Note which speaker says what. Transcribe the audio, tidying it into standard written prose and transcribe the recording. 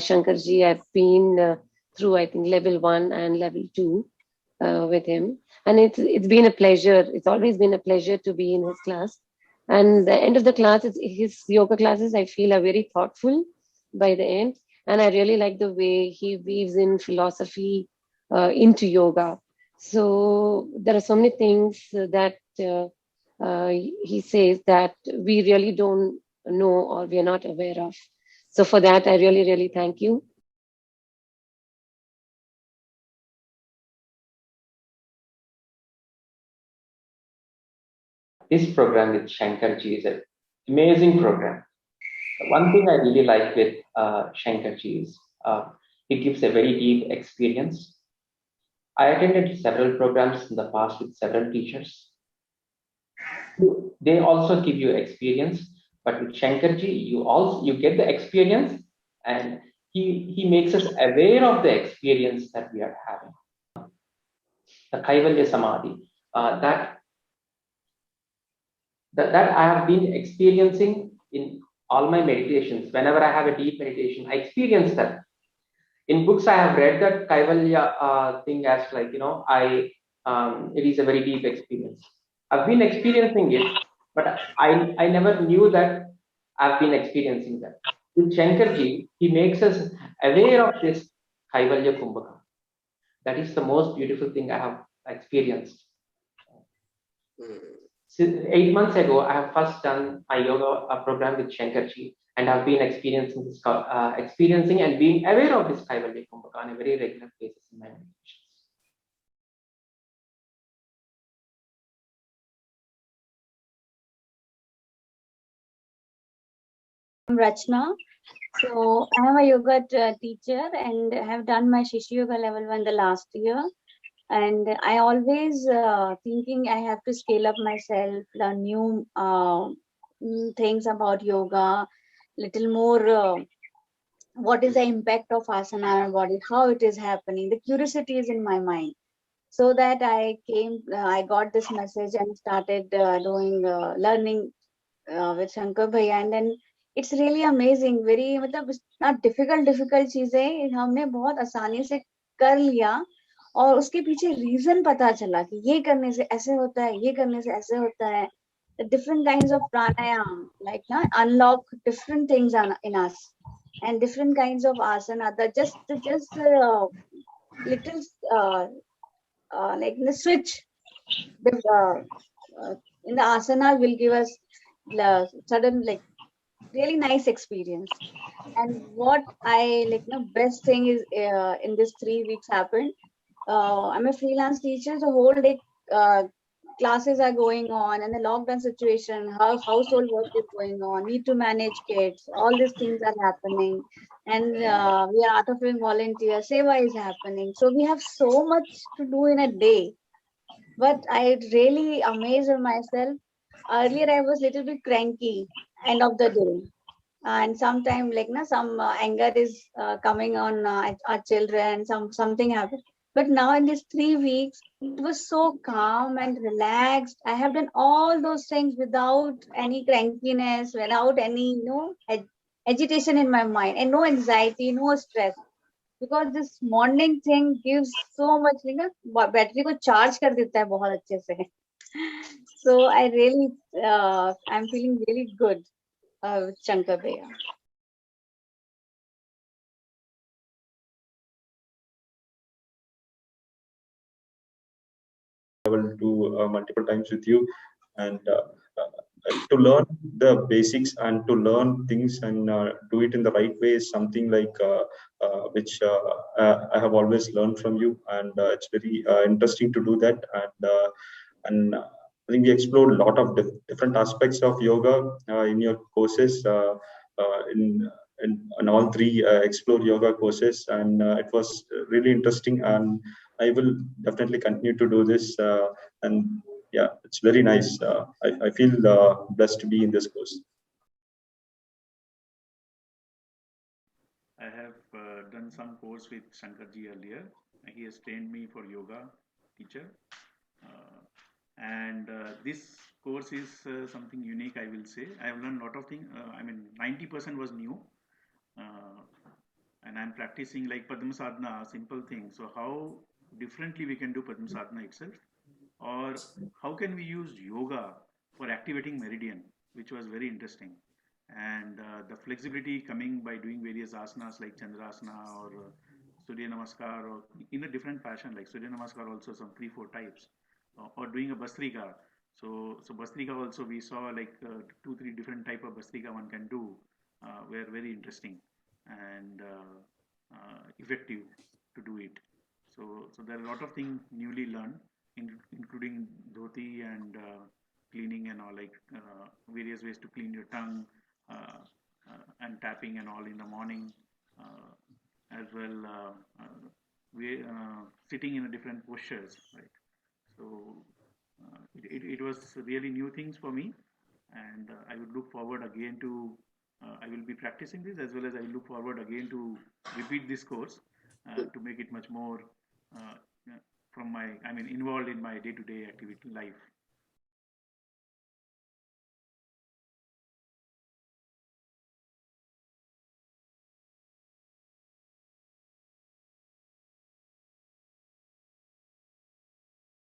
Speaker 1: Shankarji, I've been through, I think, level 1 and level 2 with him, and it's been a pleasure. It's always been a pleasure to be in his class. And the end of the class, his yoga classes, I feel, are very thoughtful by the end, and I really like the way he weaves in philosophy into yoga. So there are so many things that he says that we really don't know or we are not aware of. So for that, I really, really thank you.
Speaker 2: This program with Shankarji is an amazing program. One thing I really like with Shankarji is he gives a very deep experience. I attended several programs in the past with several teachers. They also give you experience, but with Shankarji, you get the experience, and he makes us aware of the experience that we are having. The Kaivalya Samadhi, that I have been experiencing in all my meditations. Whenever I have a deep meditation, I experience that. In books, I have read that Kaivalya thing as like, it is a very deep experience. I've been experiencing it, but I never knew that I've been experiencing that. With Shankarji, he makes us aware of this Kaivalya Kumbhaka. That is the most beautiful thing I have experienced. 8 months ago, I have first done my yoga program with Shankarji, and I've been experiencing and being aware of this Kaivalya Kumbhaka on a very regular basis in my meditations.
Speaker 3: I'm Rachna. So I am a yoga teacher and have done my Shishya Yoga level 1 the last year. And I always thinking I have to scale up myself, learn new things about yoga, little more. What is the impact of asana on our body? How it is happening? The curiosity is in my mind. So that I got this message and started doing learning with Shankar Bhaiya, and then it's really amazing. Very मतलब not difficult चीजें हमने बहुत आसानी से कर लिया और उसके पीछे रीजन पता चला कि ये करने से ऐसे होता है, ये करने से ऐसे होता है. The different kinds of pranayam, like unlock different things in us, and different kinds of asana. That just little like the switch in the asana will give us sudden like really nice experience. And what I like the best thing is in this 3 weeks happened. I'm a freelance teacher, the whole day classes are going on, and the lockdown situation, how household work is going on, need to manage kids, all these things are happening, and we are out of doing volunteer, seva is happening. So we have so much to do in a day. But I really amazed myself. Earlier I was little bit cranky end of the day, and sometimes like some anger is coming on our children, something happened. But now in these 3 weeks it was so calm and relaxed. I have done all those things without any crankiness, without any agitation in my mind, and no anxiety, no stress, because this morning thing gives so much battery को charge कर देता है बहुत अच्छे से. So I really I'm feeling really good with Shankar Bhaiya.
Speaker 4: Travel to multiple times with you, and to learn the basics and to learn things and do it in the right way is something like which I have always learned from you, and it's very interesting to do that. And I think we explored a lot of different aspects of yoga in your courses. In all three explore yoga courses, and it was really interesting, and I will definitely continue to do this. And yeah, it's very nice. I feel blessed to be in this course.
Speaker 5: I have done some course with Shankarji earlier. He has trained me for yoga teacher. And this course is something unique, I will say. I have learned a lot of things. I mean, 90% was new. and I'm practicing like Padma Sadhana, simple things. So how differently we can do Padma Sadhana itself, or how can we use yoga for activating meridian, which was very interesting. And the flexibility coming by doing various asanas like Chandrasana or Surya Namaskar, or in a different fashion, like Surya Namaskar also some 3-4 types, or doing a Bastrika. So Bastrika also we saw like 2-3 different type of Bastrika one can do, were very interesting and effective to do it. So there are a lot of things newly learned, including dhoti and cleaning and all, like various ways to clean your tongue, and tapping and all in the morning, as well sitting in a different postures, right? So it was really new things for me, and I would look forward again to. I will be practicing this, as well as I will look forward again to repeat this course to make it much more uh, from my, I mean, involved in my day-to-day activity life.